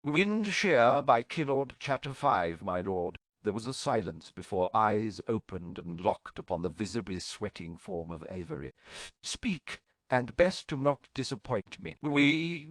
Wind Shear by Chilord, Chapter 5, my lord. There was a silence before eyes opened and locked upon the visibly sweating form of Avery. Speak, and best to not disappoint me. We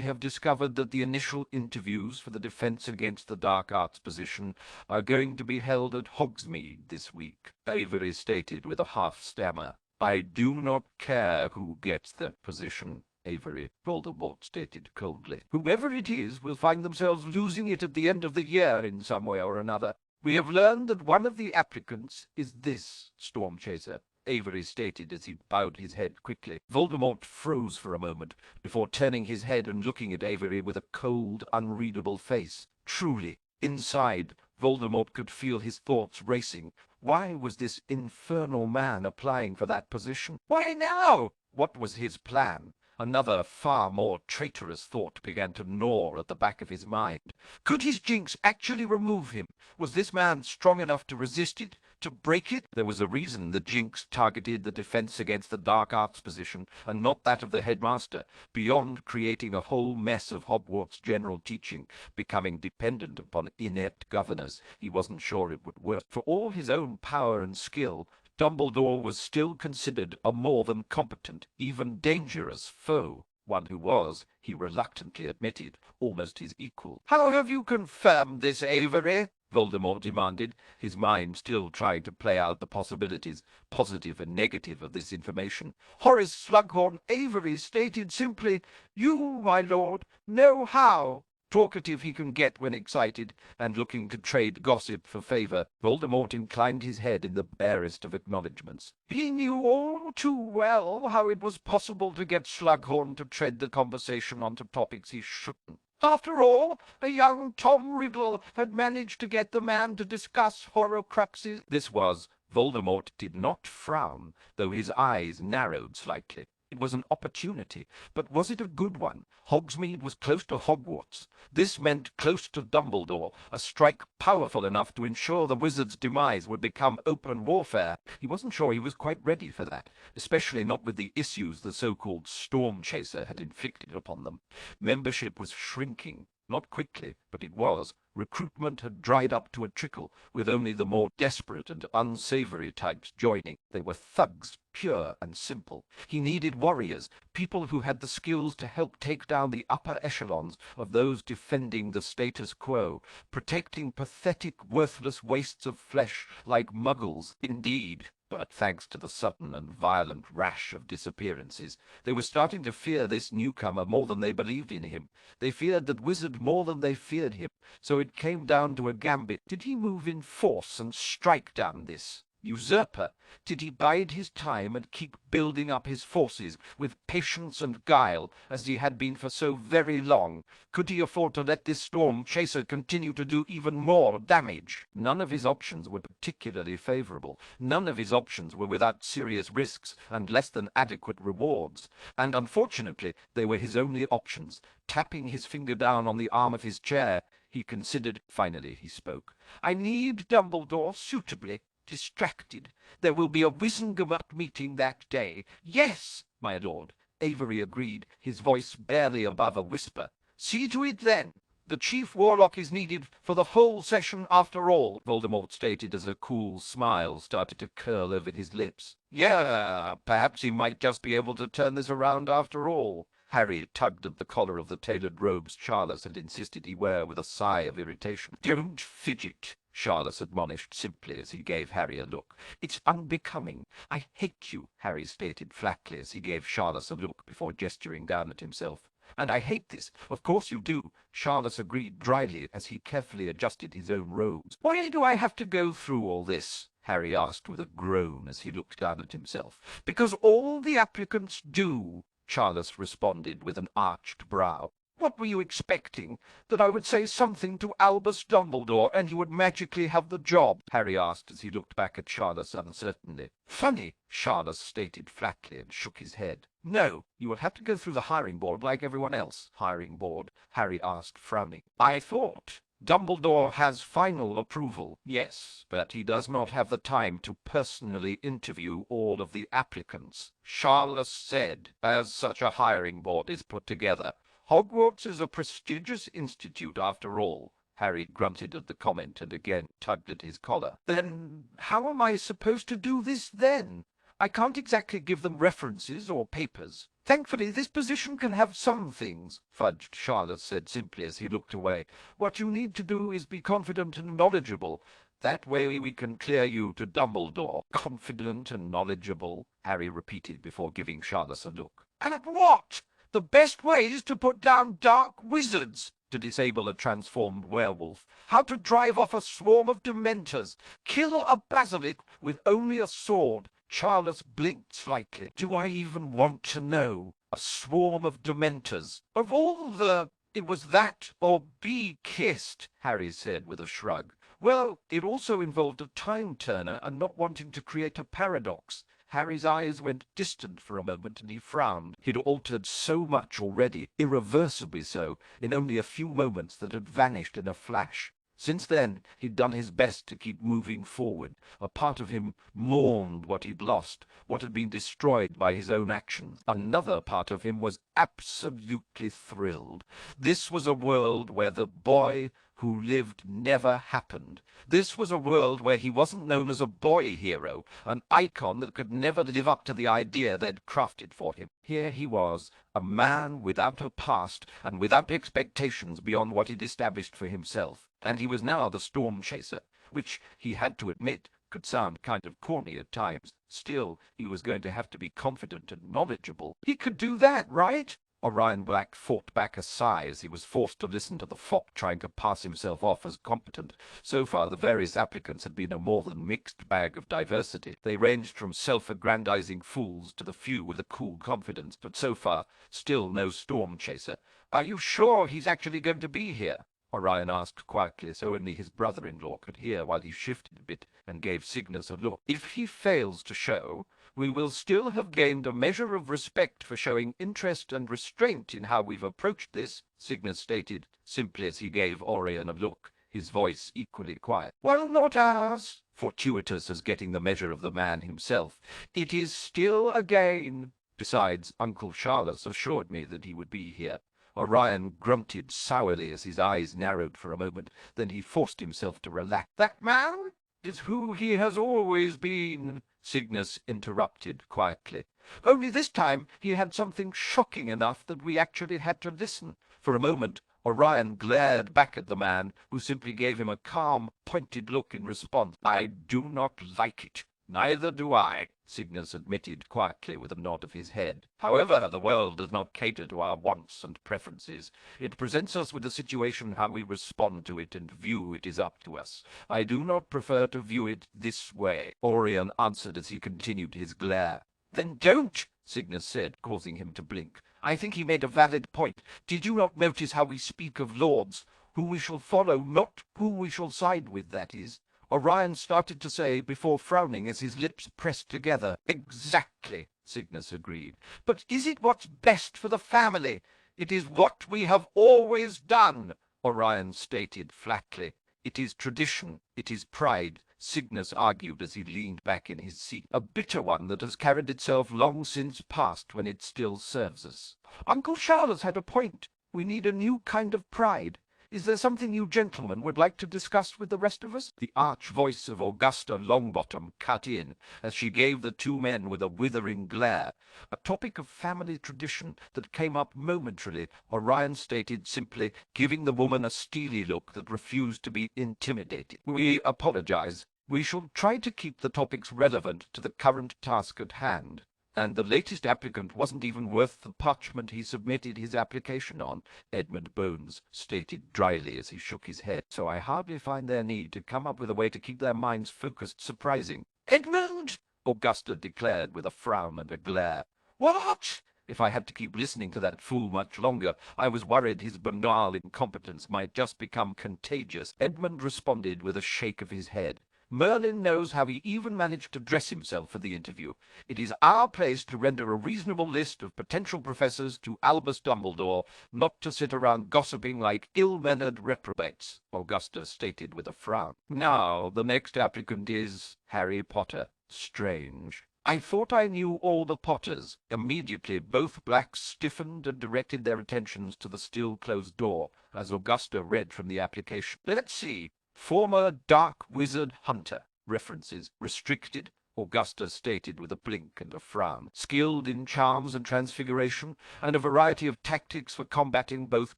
have discovered that the initial interviews for the defense against the dark arts position are going to be held at Hogsmeade this week, Avery stated with a half stammer. I do not care who gets that position, Avery, Voldemort stated coldly. Whoever it is will find themselves losing it at the end of the year in some way or another. We have learned that one of the applicants is this storm chaser, Avery stated as he bowed his head quickly. Voldemort froze for a moment before turning his head and looking at Avery with a cold, unreadable face. Truly, inside, Voldemort could feel his thoughts racing. Why was this infernal man applying for that position? Why now? What was his plan? Another, far more traitorous thought began to gnaw at the back of his mind. Could his jinx actually remove him? Was this man strong enough to resist it, to break it? There was a reason the jinx targeted the defense against the dark arts position, and not that of the headmaster, beyond creating a whole mess of Hogwarts general teaching, becoming dependent upon inept governors. He wasn't sure it would work. For all his own power and skill, Dumbledore was still considered a more than competent, even dangerous foe, one who was, he reluctantly admitted, almost his equal. "How have you confirmed this, Avery?" Voldemort demanded, his mind still trying to play out the possibilities, positive and negative, of this information. Horace Slughorn Avery stated simply, "You, my lord, know how." Talkative he can get when excited, and looking to trade gossip for favor, Voldemort inclined his head in the barest of acknowledgments. He knew all too well how it was possible to get Slughorn to tread the conversation onto topics he shouldn't. After all, a young Tom Riddle had managed to get the man to discuss Horcruxes. This was, Voldemort did not frown, though his eyes narrowed slightly. It was an opportunity, but was it a good one? Hogsmeade was close to Hogwarts. This meant close to Dumbledore, a strike powerful enough to ensure the wizard's demise would become open warfare. He wasn't sure he was quite ready for that, especially not with the issues the so-called Storm Chaser had inflicted upon them. Membership was shrinking. Not quickly, but it was. Recruitment had dried up to a trickle, with only the more desperate and unsavory types joining. They were thugs, pure and simple. He needed warriors, people who had the skills to help take down the upper echelons of those defending the status quo, protecting pathetic, worthless wastes of flesh like muggles, indeed. But thanks to the sudden and violent rash of disappearances, they were starting to fear this newcomer more than they believed in him. They feared that wizard more than they feared him. So it came down to a gambit. Did he move in force and strike down this usurper? Did he bide his time and keep building up his forces with patience and guile, as he had been for so very long? Could he afford to let this storm chaser continue to do even more damage? None of his options were particularly favorable. None of his options were without serious risks and less than adequate rewards. And unfortunately, they were his only options. Tapping his finger down on the arm of his chair, he considered. Finally he spoke. "I need Dumbledore suitably distracted. There will be a Wizengamot meeting that day." "Yes, my lord," Avery agreed, his voice barely above a whisper. "See to it, then. The chief warlock is needed for the whole session after all," Voldemort stated as a cool smile started to curl over his lips. "Yeah, perhaps he might just be able to turn this around after all." Harry tugged at the collar of the tailored robes Charles had insisted he wear with a sigh of irritation. "Don't fidget," Charles admonished simply as he gave Harry a look. "It's unbecoming. I hate you," Harry stated flatly as he gave Charles a look before gesturing down at himself. "And I hate this. Of course you do," Charles agreed dryly as he carefully adjusted his own robes. "Why do I have to go through all this?" Harry asked with a groan as he looked down at himself. "Because all the applicants do," Charles responded with an arched brow. "What were you expecting? That I would say something to Albus Dumbledore and he would magically have the job?" Harry asked as he looked back at Charles uncertainly. "Funny," Charles stated flatly and shook his head. "No, you will have to go through the hiring board like everyone else." "Hiring board?" Harry asked, frowning. "I thought Dumbledore has final approval, yes, but he does not have the time to personally interview all of the applicants," Charles said, "as such a hiring board is put together. Hogwarts is a prestigious institute after all. Harry grunted at the comment and again tugged at his collar. Then how am I supposed to do this then? I can't exactly give them references or papers. Thankfully, this position can have some things, fudged Charlotte said simply as he looked away. What you need to do is be confident and knowledgeable. That way we can clear you to Dumbledore. Confident and knowledgeable, Harry repeated before giving Charlotte a look. And what? The best way is to put down dark wizards, to disable a transformed werewolf, how to drive off a swarm of dementors, kill a basilisk with only a sword. Charles blinked slightly. Do I even want to know? A swarm of dementors. Of all the... It was that or be kissed, Harry said with a shrug. Well, it also involved a time-turner and not wanting to create a paradox. Harry's eyes went distant for a moment and he frowned. He'd altered so much already, irreversibly so, in only a few moments that had vanished in a flash. Since then, he'd done his best to keep moving forward. A part of him mourned what he'd lost, what had been destroyed by his own actions. Another part of him was absolutely thrilled. This was a world where the boy who lived never happened. This was a world where he wasn't known as a boy hero, an icon that could never live up to the idea they'd crafted for him. Here he was, a man without a past and without expectations beyond what he'd established for himself. And he was now the storm chaser, which, he had to admit, could sound kind of corny at times. Still, he was going to have to be confident and knowledgeable. He could do that, right? Orion Black fought back a sigh as he was forced to listen to the fop trying to pass himself off as competent. So far, the various applicants had been a more than mixed bag of diversity. They ranged from self-aggrandizing fools to the few with a cool confidence, but so far, still no storm chaser. Are you sure he's actually going to be here? Orion asked quietly, so only his brother-in-law could hear while he shifted a bit and gave Cygnus a look. If he fails to show, we will still have gained a measure of respect for showing interest and restraint in how we've approached this, Cygnus stated, simply as he gave Orion a look, his voice equally quiet. Well, not ours, fortuitous as getting the measure of the man himself. It is still a gain. Besides, Uncle Charles assured me that he would be here. Orion grunted sourly as his eyes narrowed for a moment. Then he forced himself to relax. That man is who he has always been, Cygnus interrupted quietly. Only this time he had something shocking enough that we actually had to listen. For a moment, Orion glared back at the man, who simply gave him a calm, pointed look in response. I do not like it. Neither do I, Cygnus admitted quietly with a nod of his head. However, the world does not cater to our wants and preferences. It presents us with a situation. How we respond to it and view it is up to us. I do not prefer to view it this way, Orion answered as he continued his glare. Then don't, Cygnus said, causing him to blink. I think he made a valid point. Did you not notice how we speak of lords? Who we shall follow, not who we shall side with, that is. Orion started to say before frowning as his lips pressed together. Exactly, Cygnus agreed. But is it what's best for the family? It is what we have always done, Orion stated flatly. It is tradition, it is pride, Cygnus argued as he leaned back in his seat. A bitter one that has carried itself long since past when it still serves us. Uncle Charles had a point. We need a new kind of pride. Is there something you gentlemen would like to discuss with the rest of us? The arch voice of Augusta Longbottom cut in as she gave the two men with a withering glare. A topic of family tradition that came up momentarily, Orion stated simply, giving the woman a steely look that refused to be intimidated. We apologize. We shall try to keep the topics relevant to the current task at hand. And the latest applicant wasn't even worth the parchment he submitted his application on, Edmund Bones stated dryly as he shook his head. So I hardly find their need to come up with a way to keep their minds focused surprising. Edmund! Augusta declared with a frown and a glare. What? If I had to keep listening to that fool much longer, I was worried his banal incompetence might just become contagious. Edmund responded with a shake of his head. Merlin knows how he even managed to dress himself for the interview. It is our place to render a reasonable list of potential professors to Albus Dumbledore, not to sit around gossiping like ill-mannered reprobates, Augusta stated with a frown. Now, the next applicant is Harry Potter. Strange. I thought I knew all the Potters. Immediately, both blacks stiffened and directed their attentions to the still-closed door, as Augusta read from the application. Let's see. Former Dark Wizard Hunter. References. Restricted. Augusta stated with a blink and a frown. Skilled in charms and transfiguration, and a variety of tactics for combating both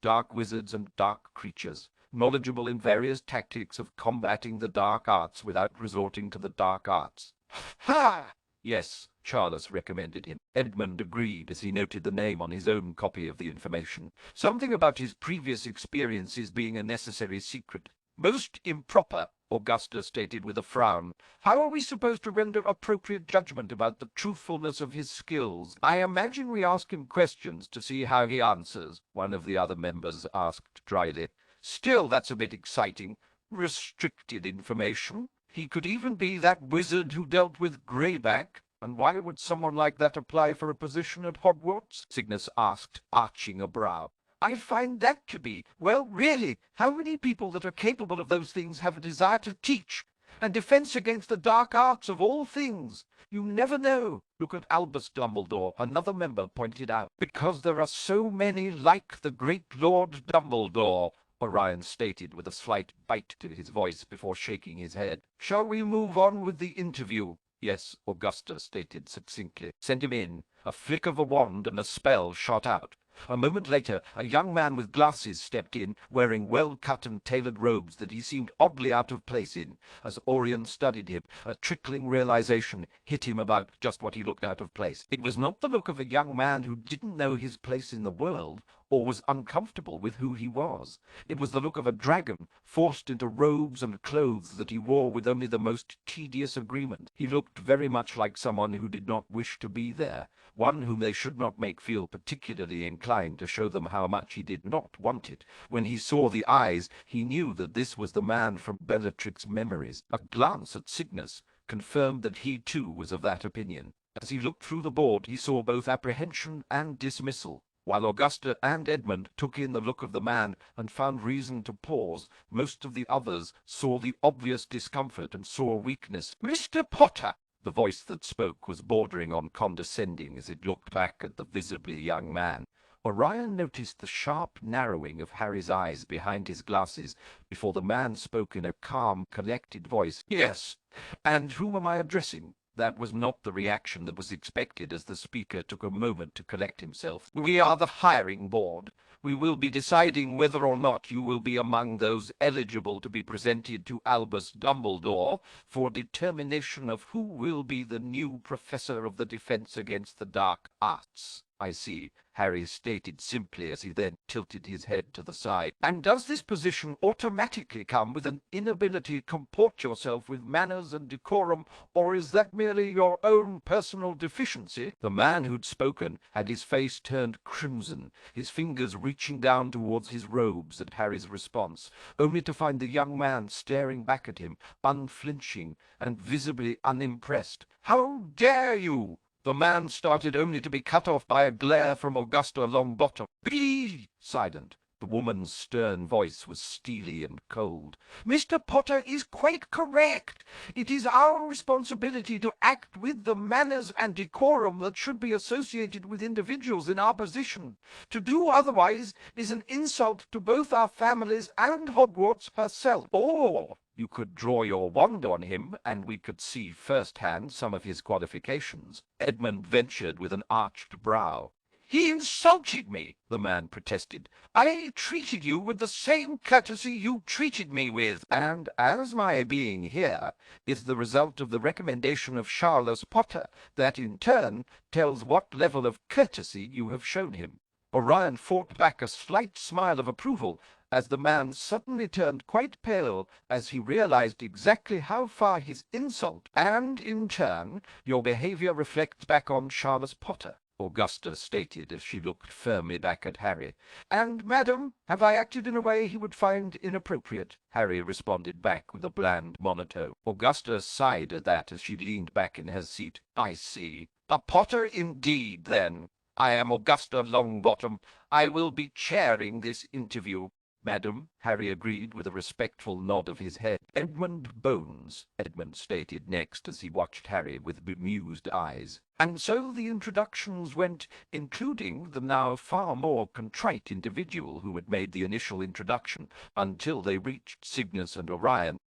dark wizards and dark creatures. Knowledgeable in various tactics of combating the dark arts without resorting to the dark arts. Ha! Yes, Charles recommended him. Edmund agreed as he noted the name on his own copy of the information. Something about his previous experiences being a necessary secret. Most improper, Augusta stated with a frown. How are we supposed to render appropriate judgment about the truthfulness of his skills? I imagine we ask him questions to see how he answers, one of the other members asked dryly. Still, that's a bit exciting. Restricted information. He could even be that wizard who dealt with Greyback. And why would someone like that apply for a position at Hogwarts? Cygnus asked, arching a brow. I find that to be, well, really, how many people that are capable of those things have a desire to teach? And defense against the dark arts of all things. You never know. Look at Albus Dumbledore, another member pointed out. Because there are so many like the great Lord Dumbledore, Orion stated with a slight bite to his voice before shaking his head. Shall we move on with the interview? Yes, Augusta stated succinctly. Send him in. A flick of a wand and a spell shot out. A moment later, a young man with glasses stepped in, wearing well-cut and tailored robes that he seemed oddly out of place in. As Orion studied him, a trickling realization hit him about just what he looked out of place. It was not the look of a young man who didn't know his place in the world, or was uncomfortable with who he was. It was the look of a dragon, forced into robes and clothes that he wore with only the most tedious agreement. He looked very much like someone who did not wish to be there, one whom they should not make feel particularly inclined to show them how much he did not want it. When he saw the eyes, he knew that this was the man from Bellatrix's memories. A glance at Cygnus confirmed that he too was of that opinion. As he looked through the board, he saw both apprehension and dismissal. While Augusta and Edmund took in the look of the man and found reason to pause, most of the others saw the obvious discomfort and saw weakness. Mr. Potter! The voice that spoke was bordering on condescending as it looked back at the visibly young man. Orion noticed the sharp narrowing of Harry's eyes behind his glasses before the man spoke in a calm, collected voice. Yes, and whom am I addressing? That was not the reaction that was expected as the speaker took a moment to collect himself. We are the hiring board. We will be deciding whether or not you will be among those eligible to be presented to Albus Dumbledore for determination of who will be the new professor of the defense against the dark arts. I see, Harry stated simply as he then tilted his head to the side. And does this position automatically come with an inability to comport yourself with manners and decorum, or is that merely your own personal deficiency? The man who'd spoken had his face turned crimson, his fingers reaching down towards his robes at Harry's response, only to find the young man staring back at him, unflinching and visibly unimpressed. How dare you! The man started only to be cut off by a glare from Augusta Longbottom. Be silent. The woman's stern voice was steely and cold. Mr. Potter is quite correct. It is our responsibility to act with the manners and decorum that should be associated with individuals in our position. To do otherwise is an insult to both our families and Hogwarts herself. Or you could draw your wand on him, and we could see firsthand some of his qualifications. Edmund ventured with an arched brow. He insulted me, the man protested. I treated you with the same courtesy you treated me with. And as my being here is the result of the recommendation of Charles Potter, that in turn tells what level of courtesy you have shown him. Orion fought back a slight smile of approval, as the man suddenly turned quite pale as he realized exactly how far his insult and, in turn, your behavior reflects back on Charles Potter, Augusta stated as she looked firmly back at Harry. And, madam, have I acted in a way he would find inappropriate? Harry responded back with a bland monotone. Augusta sighed at that as she leaned back in her seat. I see. A Potter indeed, then. I am Augusta Longbottom. I will be chairing this interview. "Madam," Harry agreed with a respectful nod of his head. "Edmund Bones," Edmund stated next as he watched Harry with bemused eyes. And so the introductions went, including the now far more contrite individual who had made the initial introduction, until they reached Cygnus and Orion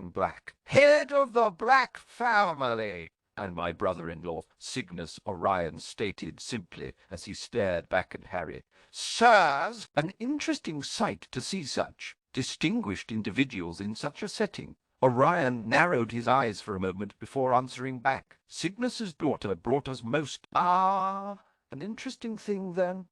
Black, "head of the Black family," and my brother-in-law, Cygnus Orion, stated simply as he stared back at Harry, "Sirs," an interesting sight to see such distinguished individuals in such a setting. Orion narrowed his eyes for a moment before answering back. "Cygnus's daughter brought us most— an interesting thing, then.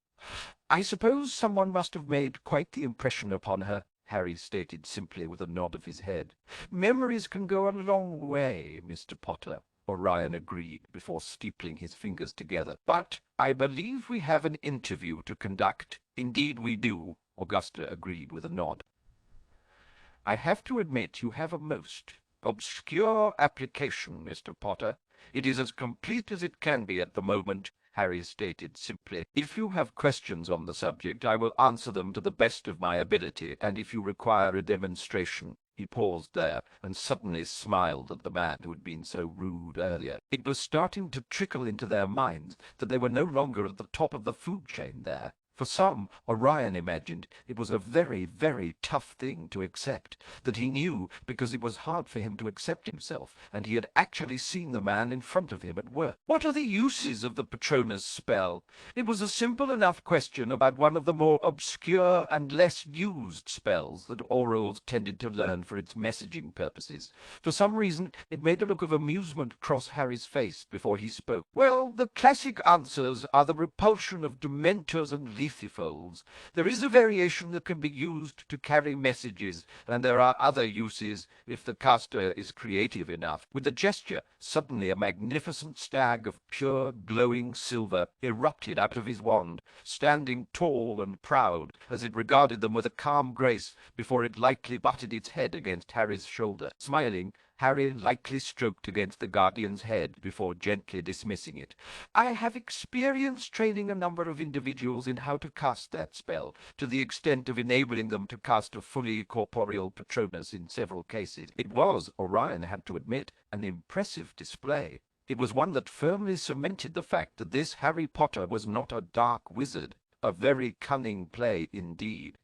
I suppose someone must have made quite the impression upon her," Harry stated simply with a nod of his head. "Memories can go a long way, Mr. Potter," Orion agreed before steepling his fingers together. "But I believe we have an interview to conduct." "Indeed we do," Augusta agreed with a nod. "I have to admit you have a most obscure application, Mr. Potter. It is as complete as it can be at the moment," Harry stated simply. "If you have questions on the subject, I will answer them to the best of my ability, and if you require a demonstration—" He paused there, and suddenly smiled at the man who had been so rude earlier. It was starting to trickle into their minds that they were no longer at the top of the food chain there. For some, Orion imagined, it was a very, very tough thing to accept, that he knew because it was hard for him to accept himself, and he had actually seen the man in front of him at work. "What are the uses of the Patronus spell?" It was a simple enough question about one of the more obscure and less used spells that Orioles tended to learn for its messaging purposes. For some reason, it made a look of amusement cross Harry's face before he spoke. "Well, the classic answers are the repulsion of Dementors and Lethifolds. There is a variation that can be used to carry messages, and there are other uses if the caster is creative enough." With a gesture, suddenly a magnificent stag of pure, glowing silver erupted out of his wand, standing tall and proud as it regarded them with a calm grace before it lightly butted its head against Harry's shoulder. Smiling, Harry lightly stroked against the guardian's head before gently dismissing it. "I have experience training a number of individuals in how to cast that spell, to the extent of enabling them to cast a fully corporeal Patronus in several cases." It was, Orion had to admit, an impressive display. It was one that firmly cemented the fact that this Harry Potter was not a dark wizard. A very cunning play indeed.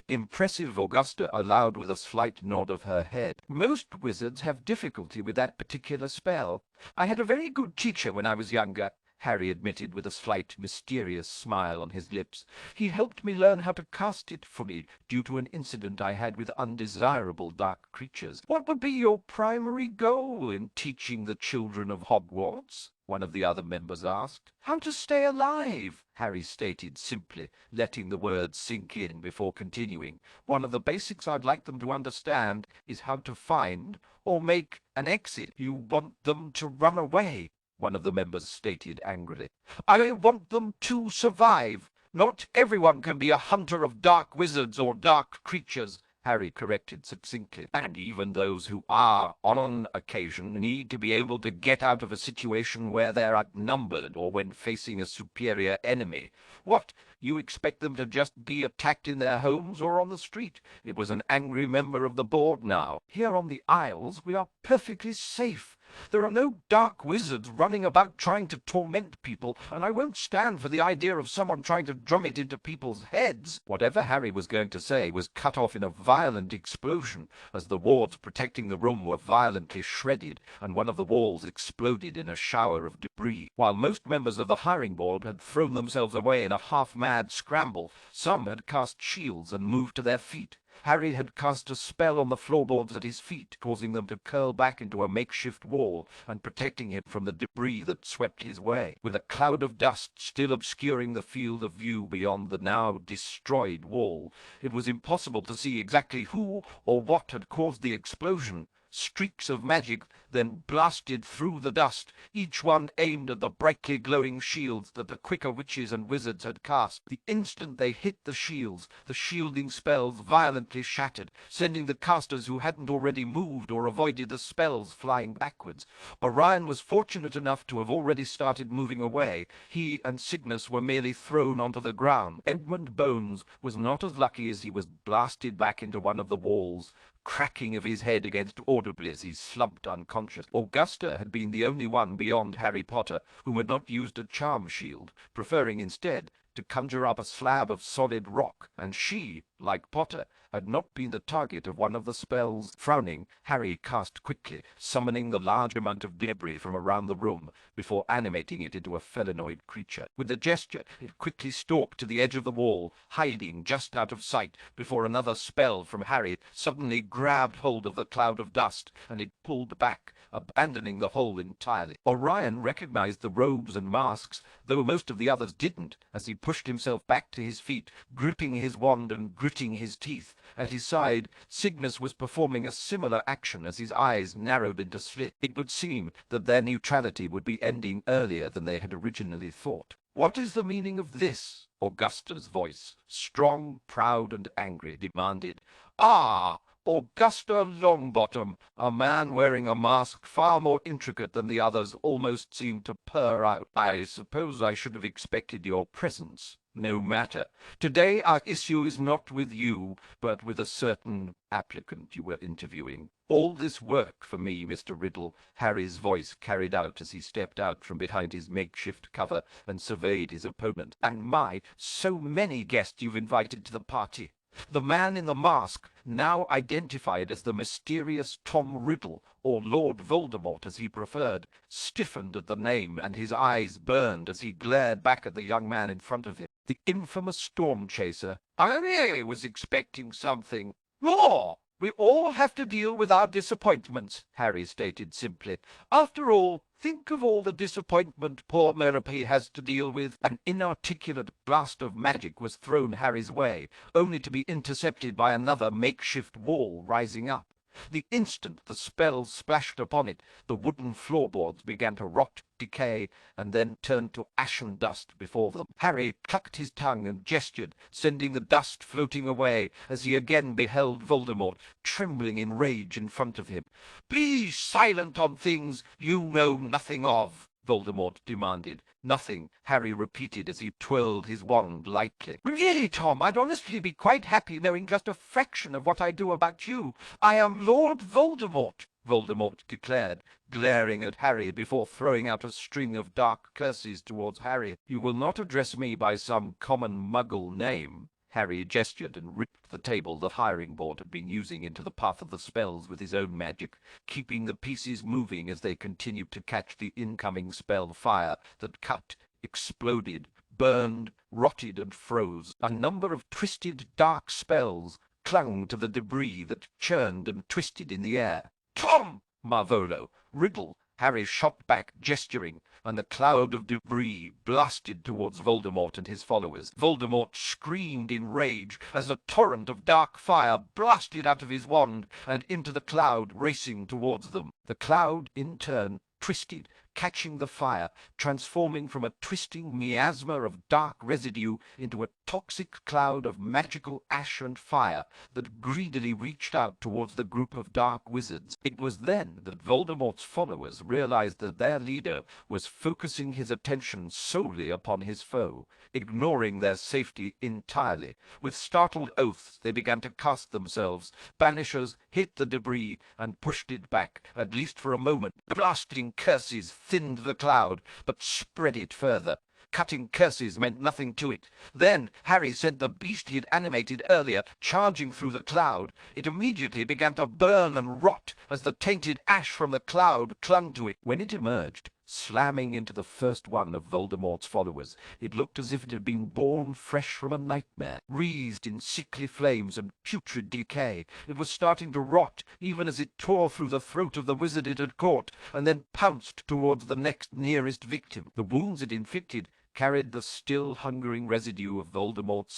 "Impressive," Augusta allowed with a slight nod of her head. "Most wizards have difficulty with that particular spell. I had a very good teacher when I was younger," Harry admitted with a slight mysterious smile on his lips. "He helped me learn how to cast it fully, due to an incident I had with undesirable dark creatures." "What would be your primary goal in teaching the children of Hogwarts?" one of the other members asked. "How to stay alive," Harry stated simply, letting the words sink in before continuing. "One of the basics I'd like them to understand is how to find or make an exit." "You want them to run away," one of the members stated angrily. "I want them to survive. Not everyone can be a hunter of dark wizards or dark creatures," Harry corrected succinctly. "And even those who are, on occasion, need to be able to get out of a situation where they're outnumbered or when facing a superior enemy. What, you expect them to just be attacked in their homes or on the street?" It was an angry member of the board now. "Here on the Isles we are perfectly safe. There are no dark wizards running about trying to torment people, and I won't stand for the idea of someone trying to drum it into people's heads." Whatever Harry was going to say was cut off in a violent explosion as the wards protecting the room were violently shredded, and one of the walls exploded in a shower of debris. While most members of the hiring board had thrown themselves away in a half-mad scramble, some had cast shields and moved to their feet. Harry had cast a spell on the floorboards at his feet, causing them to curl back into a makeshift wall and protecting him from the debris that swept his way. With a cloud of dust still obscuring the field of view beyond the now destroyed wall, it was impossible to see exactly who or what had caused the explosion, streaks of magic then blasted through the dust, each one aimed at the brightly glowing shields that the quicker witches and wizards had cast. The instant they hit the shields, the shielding spells violently shattered, sending the casters who hadn't already moved or avoided the spells flying backwards. Orion was fortunate enough to have already started moving away. He and Cygnus were merely thrown onto the ground. Edmund Bones was not as lucky, as he was blasted back into one of the walls, cracking of his head against audibly as he slumped unconscious. Augusta had been the only one beyond Harry Potter who had not used a charm shield, preferring instead to conjure up a slab of solid rock, and she, like Potter, had not been the target of one of the spells. Frowning, Harry cast quickly, summoning the large amount of debris from around the room before animating it into a felinoid creature. With a gesture, it quickly stalked to the edge of the wall, hiding just out of sight before another spell from Harry suddenly grabbed hold of the cloud of dust, and it pulled back, abandoning the hole entirely. Orion recognized the robes and masks, though most of the others didn't, as he pushed himself back to his feet, gripping his wand and gritting his teeth. At his side, Cygnus was performing a similar action as his eyes narrowed into slits. It would seem that their neutrality would be ending earlier than they had originally thought. "What is the meaning of this?" Augusta's voice, strong, proud, and angry, demanded. "Ah! Augusta Longbottom," a man wearing a mask far more intricate than the others, almost seemed to purr out. "I suppose I should have expected your presence. No matter. Today our issue is not with you, but with a certain applicant you were interviewing. All this work for me, Mr. Riddle," Harry's voice carried out as he stepped out from behind his makeshift cover and surveyed his opponent. "And my, so many guests you've invited to the party." The man in the mask, now identified as the mysterious Tom Riddle, or Lord Voldemort as he preferred, stiffened at the name, and his eyes burned as he glared back at the young man in front of him. The infamous storm chaser. "I really was expecting something more. We all have to deal with our disappointments," Harry stated simply. "After all, think of all the disappointment poor Merope has to deal with." An inarticulate blast of magic was thrown Harry's way, only to be intercepted by another makeshift wall rising up. The instant the spell splashed upon it, the wooden floorboards began to rot, decay, and then turned to ashen dust before them. Harry clucked his tongue and gestured, sending the dust floating away as he again beheld Voldemort, trembling in rage in front of him. "Be silent on things you know nothing of," Voldemort demanded. "Nothing," Harry repeated as he twirled his wand lightly. "Really, Tom, I'd honestly be quite happy knowing just a fraction of what I do about you. I am Lord Voldemort," Voldemort declared, glaring at Harry before throwing out a string of dark curses towards Harry. "You will not address me by some common muggle name." Harry gestured and ripped the table the hiring board had been using into the path of the spells with his own magic, keeping the pieces moving as they continued to catch the incoming spell fire that cut, exploded, burned, rotted, and froze. A number of twisted, dark spells clung to the debris that churned and twisted in the air. "Tom!" Marvolo, Riddle, Harry shot back, gesturing, and the cloud of debris blasted towards Voldemort and his followers. Voldemort screamed in rage as a torrent of dark fire blasted out of his wand and into the cloud racing towards them. The cloud, in turn, twisted, catching the fire, transforming from a twisting miasma of dark residue into a toxic cloud of magical ash and fire that greedily reached out towards the group of dark wizards. It was then that Voldemort's followers realized that their leader was focusing his attention solely upon his foe, ignoring their safety entirely. With startled oaths, they began to cast themselves. Banishers hit the debris and pushed it back, at least for a moment. Blasting curses thinned the cloud, but spread it further. Cutting curses meant nothing to it. Then Harry sent the beast he had animated earlier charging through the cloud. It immediately began to burn and rot as the tainted ash from the cloud clung to it. When it emerged, slamming into the first one of Voldemort's followers, it looked as if it had been born fresh from a nightmare, wreathed in sickly flames and putrid decay. It was starting to rot, even as it tore through the throat of the wizard it had caught, and then pounced towards the next nearest victim. The wounds it inflicted carried the still hungering residue of Voldemort's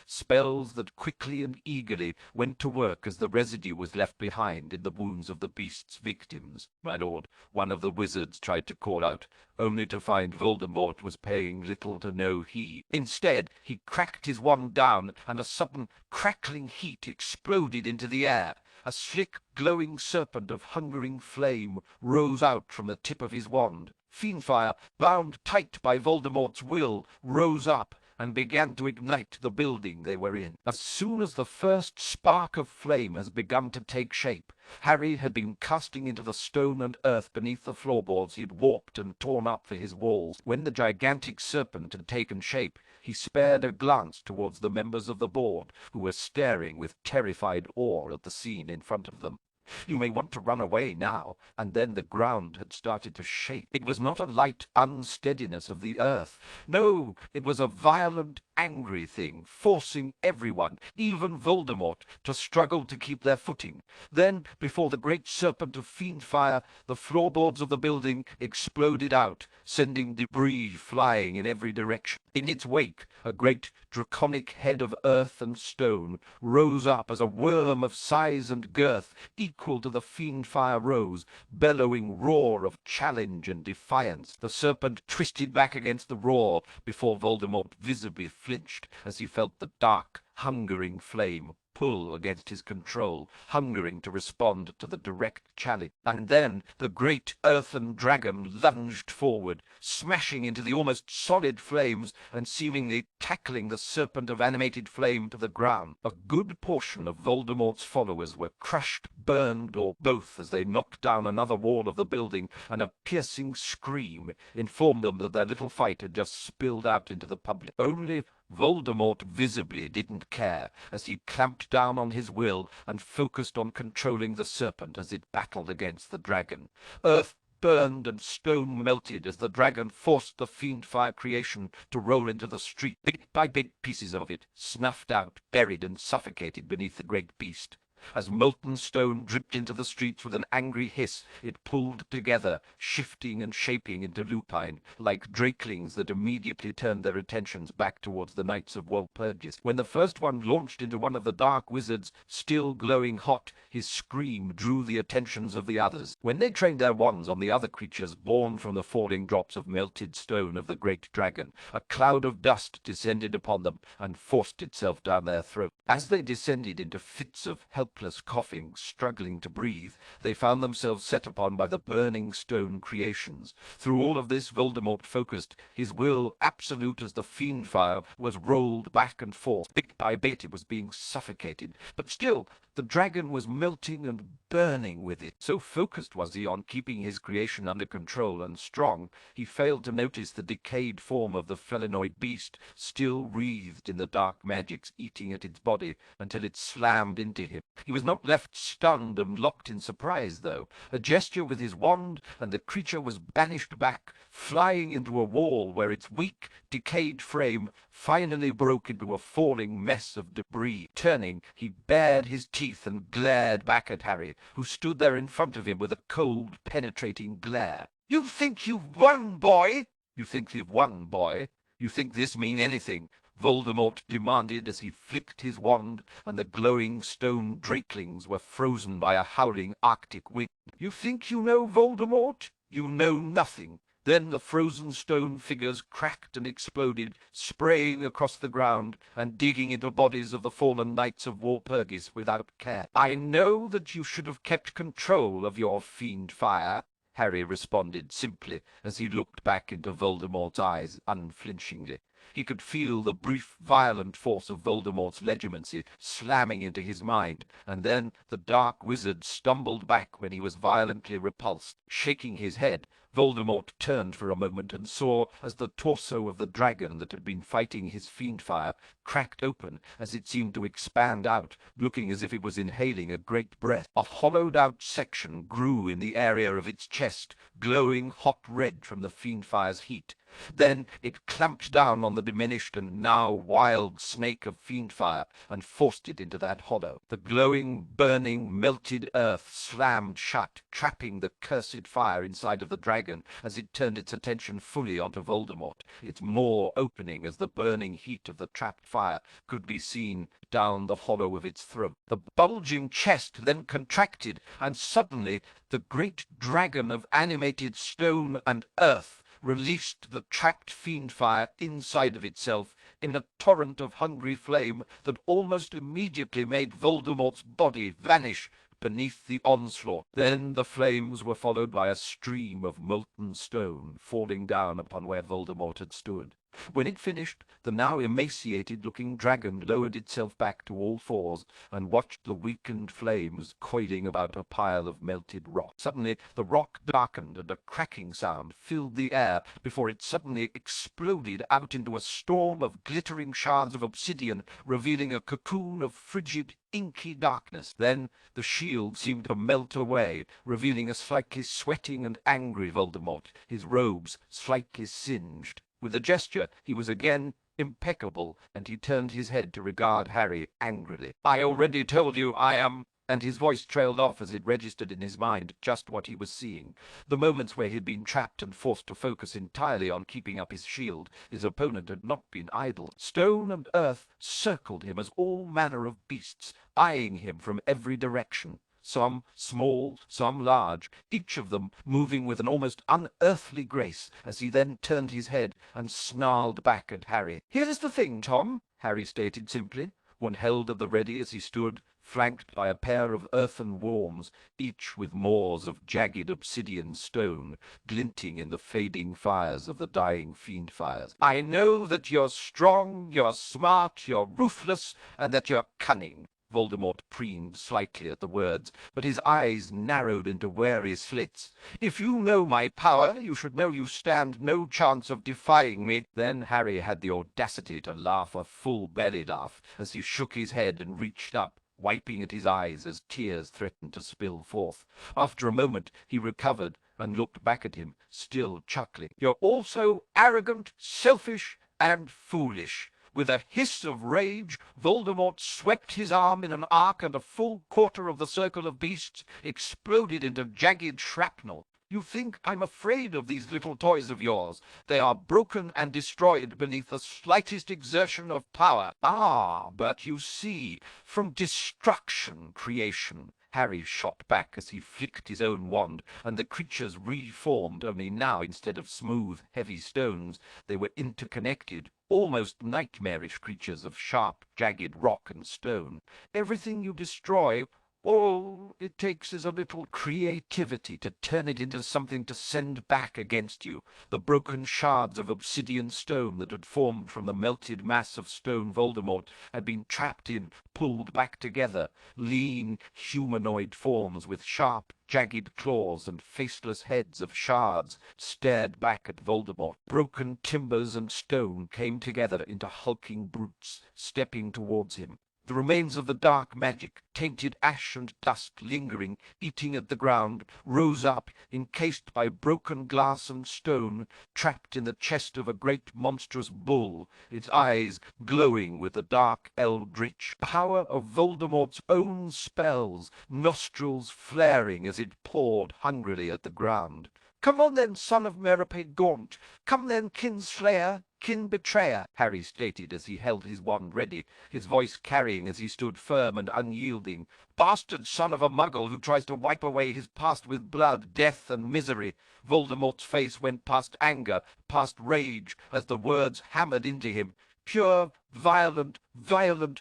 spells that quickly and eagerly went to work as the residue was left behind in the wounds of the beast's victims. "My lord," one of the wizards tried to call out, only to find Voldemort was paying little to no heed. Instead, he cracked his wand down, and a sudden crackling heat exploded into the air. A slick, glowing serpent of hungering flame rose out from the tip of his wand. Fiendfire, bound tight by Voldemort's will, rose up and began to ignite the building they were in. As soon as the first spark of flame has begun to take shape, Harry had been casting into the stone and earth beneath the floorboards he had warped and torn up for his walls. When the gigantic serpent had taken shape, he spared a glance towards the members of the board, who were staring with terrified awe at the scene in front of them. "You may want to run away now," and then the ground had started to shake. It was not a light unsteadiness of the earth. No, it was a violent, angry thing, forcing everyone, even Voldemort, to struggle to keep their footing. Then, before the great serpent of fiendfire, the floorboards of the building exploded out, sending debris flying in every direction. In its wake, a great draconic head of earth and stone rose up as a worm of size and girth equal to the fiendfire rose, bellowing roar of challenge and defiance. The serpent twisted back against the roar before Voldemort visibly flinched as he felt the dark, hungering flame pull against his control, hungering to respond to the direct challenge. And then the great earthen dragon lunged forward, smashing into the almost solid flames and seemingly tackling the serpent of animated flame to the ground. A good portion of Voldemort's followers were crushed, burned, or both as they knocked down another wall of the building, and a piercing scream informed them that their little fight had just spilled out into the public. Only Voldemort visibly didn't care, as he clamped down on his will and focused on controlling the serpent as it battled against the dragon. Earth burned and stone melted as the dragon forced the fiendfire creation to roll into the street. Bit by bit, pieces of it snuffed out, buried and suffocated beneath the great beast. As molten stone dripped into the streets with an angry hiss, it pulled together, shifting and shaping into lupine, like drakelings that immediately turned their attentions back towards the Knights of Walpurgis. When the first one launched into one of the dark wizards, still glowing hot, his scream drew the attentions of the others. When they trained their wands on the other creatures born from the falling drops of melted stone of the great dragon, a cloud of dust descended upon them and forced itself down their throats. As they descended into fits of helpless coughing, struggling to breathe, they found themselves set upon by the burning stone creations. Through all of this, Voldemort focused. His will, absolute as the fiendfire, was rolled back and forth. Bit by bit it was being suffocated, but still the dragon was melting and burning with it. So focused was he on keeping his creation under control and strong, he failed to notice the decayed form of the felinoid beast still wreathed in the dark magics eating at its body until it slammed into him. He was not left stunned and locked in surprise, though. A gesture with his wand, and the creature was banished back, flying into a wall where its weak, decayed frame finally broke into a falling mess of debris. Turning, he bared his teeth and glared back at Harry, who stood there in front of him with a cold, penetrating glare. "You think you've won, boy? You think you've won, boy? You think this mean anything?" Voldemort demanded as he flicked his wand, and the glowing stone drakelings were frozen by a howling arctic wind. "You think you know, Voldemort? You know nothing." Then the frozen stone figures cracked and exploded, spraying across the ground and digging into bodies of the fallen Knights of Walpurgis without care. "I know that you should have kept control of your fiend fire," Harry responded simply as he looked back into Voldemort's eyes unflinchingly. He could feel the brief, violent force of Voldemort's legitimacy slamming into his mind, and then the dark wizard stumbled back when he was violently repulsed. Shaking his head, Voldemort turned for a moment and saw as the torso of the dragon that had been fighting his fiendfire cracked open as it seemed to expand out, looking as if it was inhaling a great breath. A hollowed-out section grew in the area of its chest, glowing hot red from the fiendfire's heat. Then it clamped down on the diminished and now wild snake of fiendfire and forced it into that hollow. The glowing, burning, melted earth slammed shut, trapping the cursed fire inside of the dragon as it turned its attention fully onto Voldemort, its maw opening as the burning heat of the trapped fire could be seen down the hollow of its throat. The bulging chest then contracted, and suddenly the great dragon of animated stone and earth released the trapped fiend-fire inside of itself in a torrent of hungry flame that almost immediately made Voldemort's body vanish beneath the onslaught. Then the flames were followed by a stream of molten stone falling down upon where Voldemort had stood. When it finished, the now emaciated-looking dragon lowered itself back to all fours and watched the weakened flames coiling about a pile of melted rock. Suddenly, the rock darkened and a cracking sound filled the air before it suddenly exploded out into a storm of glittering shards of obsidian, revealing a cocoon of frigid, inky darkness. Then the shield seemed to melt away, revealing a slightly sweating and angry Voldemort, his robes slightly singed. With a gesture, he was again impeccable, and he turned his head to regard Harry angrily. "I already told you I am—" and his voice trailed off as it registered in his mind just what he was seeing. The moments where he had been trapped and forced to focus entirely on keeping up his shield, his opponent had not been idle. Stone and earth circled him as all manner of beasts, eyeing him from every direction. Some small, some large, each of them moving with an almost unearthly grace, as he then turned his head and snarled back at Harry. "Here's the thing, Tom," Harry stated simply, one held at the ready as he stood, flanked by a pair of earthen worms, each with maws of jagged obsidian stone, glinting in the fading fires of the dying fiend-fires. "I know that you're strong, you're smart, you're ruthless, and that you're cunning." Voldemort preened slightly at the words, but his eyes narrowed into wary slits. "If you know my power, you should know you stand no chance of defying me." Then Harry had the audacity to laugh a full belly laugh as he shook his head and reached up, wiping at his eyes as tears threatened to spill forth. After a moment he recovered and looked back at him, still chuckling. "You're all so arrogant, selfish, and foolish." With a hiss of rage, Voldemort swept his arm in an arc, and a full quarter of the circle of beasts exploded into jagged shrapnel. "You think I'm afraid of these little toys of yours. They are broken and destroyed beneath the slightest exertion of power. Ah, but you see, from destruction, creation." Harry shot back as he flicked his own wand, and the creatures reformed, only now, instead of smooth, heavy stones, they were interconnected, almost nightmarish creatures of sharp, jagged rock and stone. "Everything you destroy, all it takes is a little creativity to turn it into something to send back against you." The broken shards of obsidian stone that had formed from the melted mass of stone Voldemort had been trapped in, pulled back together. Lean, humanoid forms with sharp, jagged claws and faceless heads of shards stared back at Voldemort. Broken timbers and stone came together into hulking brutes, stepping towards him. The remains of the dark magic, tainted ash and dust lingering, eating at the ground, rose up, encased by broken glass and stone, trapped in the chest of a great monstrous bull, its eyes glowing with the dark eldritch power of Voldemort's own spells, nostrils flaring as it pawed hungrily at the ground. "Come on then, son of Meripede Gaunt! Come then, kinslayer, kin-betrayer!" Harry stated as he held his wand ready, his voice carrying as he stood firm and unyielding. "Bastard son of a muggle who tries to wipe away his past with blood, death, and misery." Voldemort's face went past anger, past rage, as the words hammered into him. Pure, violent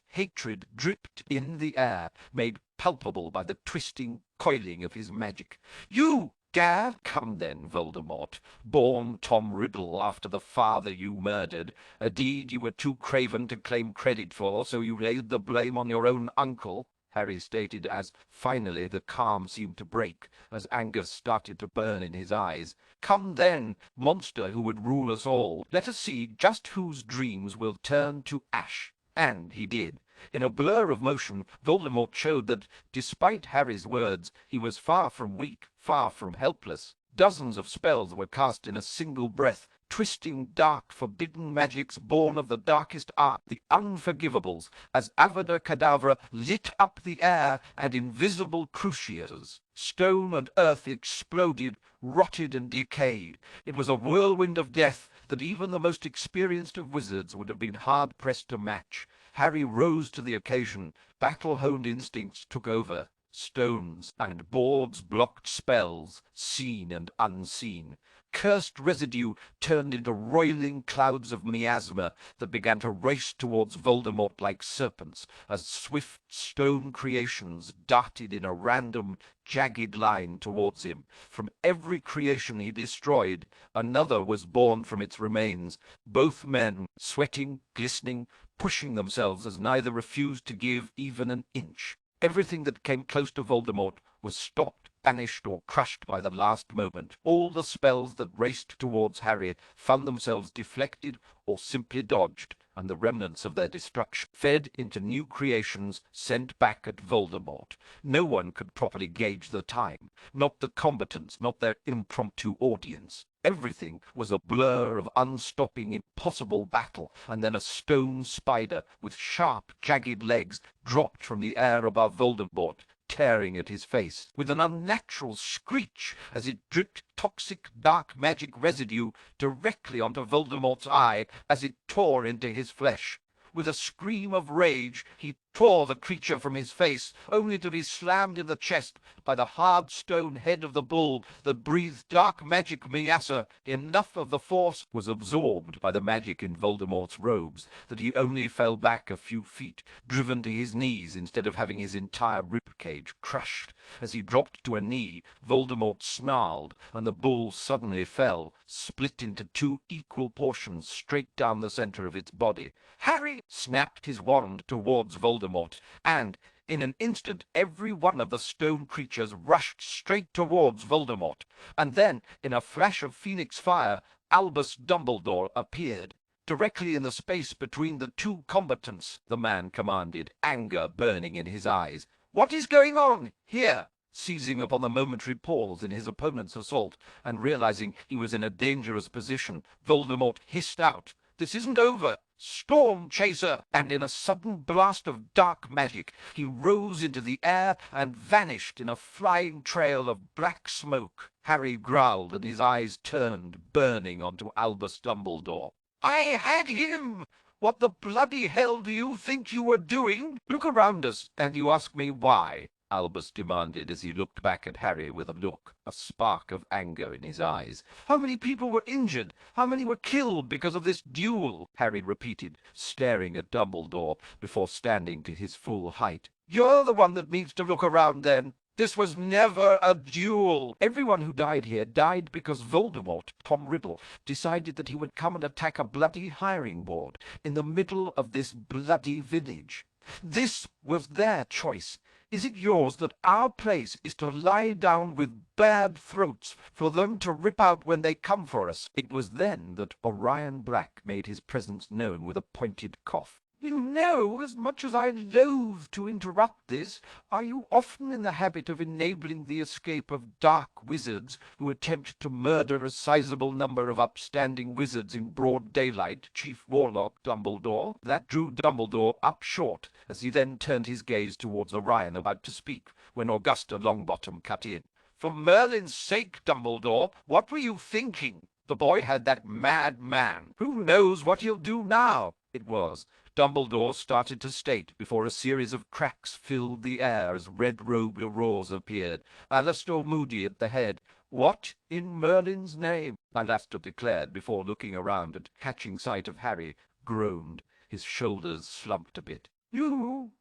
hatred dripped in the air, made palpable by the twisting, coiling of his magic. "You dare? Come then, Voldemort, born Tom Riddle after the father you murdered, a deed you were too craven to claim credit for, so you laid the blame on your own uncle," Harry stated as, finally, the calm seemed to break, as anger started to burn in his eyes. "Come then, monster who would rule us all. Let us see just whose dreams will turn to ash." And he did. In a blur of motion, Voldemort showed that, despite Harry's words, he was far from weak, far from helpless. Dozens of spells were cast in a single breath, twisting dark forbidden magics born of the darkest art, the unforgivables, as Avada Kedavra lit up the air and invisible cruciators. Stone and earth exploded, rotted and decayed. It was a whirlwind of death that even the most experienced of wizards would have been hard-pressed to match. Harry rose to the occasion. Battle-honed instincts took over. Stones and boards blocked spells, seen and unseen. Cursed residue turned into roiling clouds of miasma that began to race towards Voldemort like serpents, as swift stone creations darted in a random, jagged line towards him. From every creation he destroyed, another was born from its remains, both men, sweating, glistening, pushing themselves as neither refused to give even an inch. Everything that came close to Voldemort was stopped, banished, or crushed by the last moment. All the spells that raced towards Harry found themselves deflected or simply dodged, and the remnants of their destruction fed into new creations sent back at Voldemort. No one could properly gauge the time, not the combatants, not their impromptu audience. Everything was a blur of unstopping, impossible battle, and then a stone spider with sharp, jagged legs dropped from the air above Voldemort, tearing at his face, with an unnatural screech as it dripped toxic dark magic residue directly onto Voldemort's eye as it tore into his flesh. With a scream of rage, he tore the creature from his face, only to be slammed in the chest by the hard stone head of the bull that breathed dark magic miasma. Enough of the force was absorbed by the magic in Voldemort's robes that he only fell back a few feet, driven to his knees instead of having his entire ribcage crushed. As he dropped to a knee, Voldemort snarled, and the bull suddenly fell, split into two equal portions straight down the center of its body. Harry snapped his wand towards Voldemort, and in an instant every one of the stone creatures rushed straight towards Voldemort. And then, in a flash of phoenix fire, Albus Dumbledore appeared. Directly in the space between the two combatants, the man commanded, anger burning in his eyes. "What is going on here?" Seizing upon the momentary pause in his opponent's assault, and realizing he was in a dangerous position, Voldemort hissed out, "This isn't over! Storm Chaser!" And in a sudden blast of dark magic, he rose into the air and vanished in a flying trail of black smoke. Harry growled, and his eyes turned, burning, onto Albus Dumbledore. "I had him! What the bloody hell do you think you were doing? Look around us, and you ask me why," Albus demanded as he looked back at Harry with a spark of anger in his eyes. "How many people were injured? How many were killed because of this duel?" Harry repeated, staring at Dumbledore before standing to his full height. "You're the one that needs to look around, then. This was never a duel. Everyone who died here died because Voldemort, Tom Riddle, decided that he would come and attack a bloody hiring board in the middle of this bloody village. This was their choice. Is it yours that our place is to lie down with bared throats for them to rip out when they come for us?" It was then that Orion Black made his presence known with a pointed cough. "You know, as much as I loathe to interrupt this, are you often in the habit of enabling the escape of dark wizards who attempt to murder a sizable number of upstanding wizards in broad daylight, Chief Warlock Dumbledore?" That drew Dumbledore up short, as he then turned his gaze towards Orion, about to speak, when Augusta Longbottom cut in. "For Merlin's sake, Dumbledore, what were you thinking? The boy had that mad man. Who knows what he'll do now?" It was. Dumbledore started to state before a series of cracks filled the air as red-robed aurors appeared, Alastor Moody at the head. "What in Merlin's name?" Alastor declared before looking around and catching sight of Harry, groaned. His shoulders slumped a bit. "You?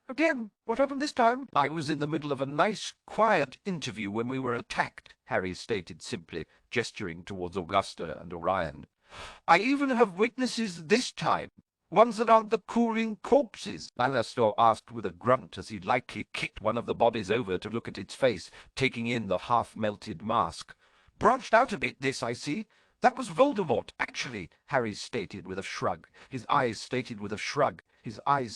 Again? What happened this time?" "I was in the middle of a nice, quiet interview when we were attacked," Harry stated simply, gesturing towards Augusta and Orion. "I even have witnesses this time. Ones that aren't the cooling corpses?" Alastor asked with a grunt as he lightly kicked one of the bodies over to look at its face, taking in the half-melted mask. "Branched out a bit, this, I see. That was Voldemort, actually," Harry stated with a shrug. His eyes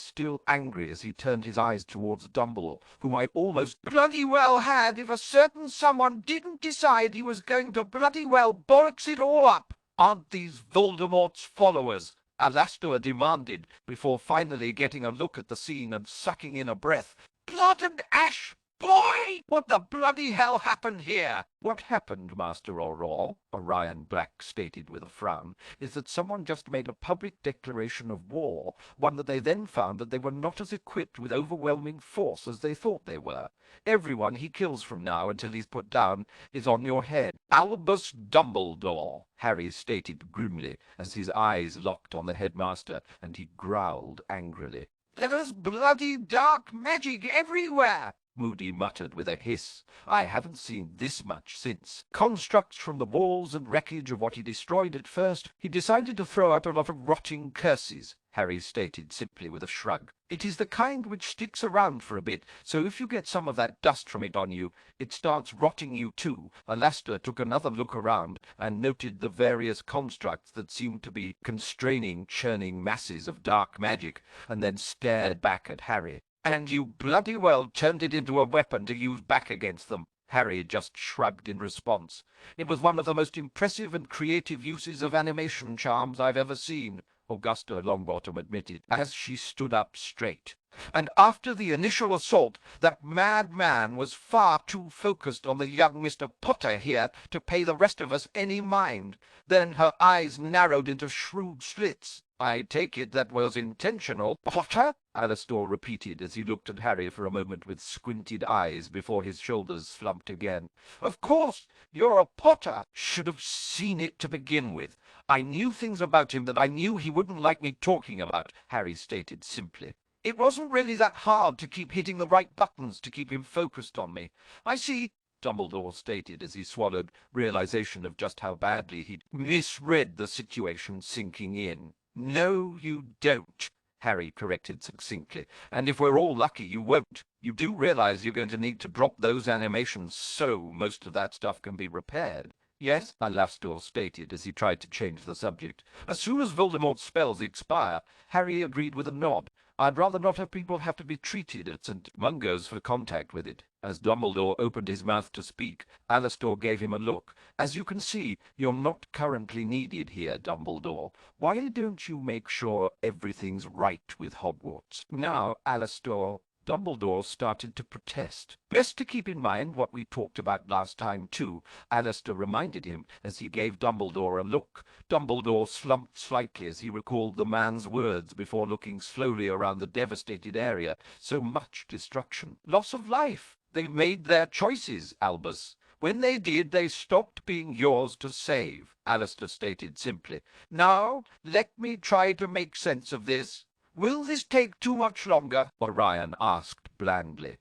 still angry as he turned his eyes towards Dumbledore, whom I almost bloody well had if a certain someone didn't decide he was going to bloody well bollocks it all up. Aren't these Voldemort's followers? Alastor demanded, before finally getting a look at the scene and sucking in a breath. Blood and ash! Boy! What the bloody hell happened here? What happened, Master Aurora, Orion Black stated with a frown, is that someone just made a public declaration of war, one that they then found that they were not as equipped with overwhelming force as they thought they were. Everyone he kills from now until he's put down is on your head. Albus Dumbledore, Harry stated grimly, as his eyes locked on the headmaster, and he growled angrily. There's bloody dark magic everywhere, Moody muttered with a hiss. I haven't seen this much since. Constructs from the walls and wreckage of what he destroyed at first, he decided to throw out a lot of rotting curses, Harry stated simply with a shrug. It is the kind which sticks around for a bit, so if you get some of that dust from it on you, it starts rotting you too. Alastor took another look around and noted the various constructs that seemed to be constraining, churning masses of dark magic, and then stared back at Harry. And you bloody well turned it into a weapon to use back against them. Harry just shrugged in response. It was one of the most impressive and creative uses of animation charms I've ever seen, Augusta Longbottom admitted, as she stood up straight. And after the initial assault, that madman was far too focused on the young Mr. Potter here to pay the rest of us any mind. Then her eyes narrowed into shrewd slits. I take it that was intentional. Potter? Alastor repeated as he looked at Harry for a moment with squinted eyes before his shoulders slumped again. Of course, you're a Potter. Should have seen it to begin with. I knew things about him that I knew he wouldn't like me talking about, Harry stated simply. It wasn't really that hard to keep hitting the right buttons to keep him focused on me. I see, Dumbledore stated as he swallowed, realization of just how badly he'd misread the situation sinking in. No, you don't, Harry corrected succinctly. And if we're all lucky, you won't. You do realize you're going to need to drop those animations so most of that stuff can be repaired. Yes, Alastor stated as he tried to change the subject. As soon as Voldemort's spells expire, Harry agreed with a nod. I'd rather not have people have to be treated at St. Mungo's for contact with it. As Dumbledore opened his mouth to speak, Alastor gave him a look. As you can see, you're not currently needed here, Dumbledore. Why don't you make sure everything's right with Hogwarts? Now, Alastor, Dumbledore started to protest. Best to keep in mind what we talked about last time, too, Alastor reminded him as he gave Dumbledore a look. Dumbledore slumped slightly as he recalled the man's words before looking slowly around the devastated area. So much destruction. Loss of life. They made their choices, Albus. When they did, they stopped being yours to save, Alastor stated simply. Now, let me try to make sense of this. Will this take too much longer? Orion asked blandly.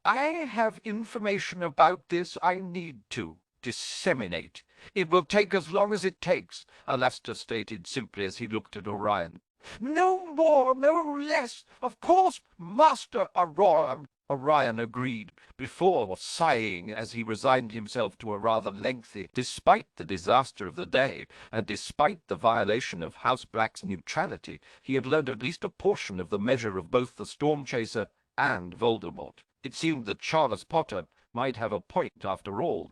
I have information about this I need to disseminate. It will take as long as it takes, Alastor stated simply as he looked at Orion. No more, no less. Of course, Master Aurora. Orion agreed, before sighing as he resigned himself to a rather lengthy, despite the disaster of the day, and despite the violation of House Black's neutrality, he had learned at least a portion of the measure of both the Storm Chaser and Voldemort. It seemed that Charles Potter might have a point after all.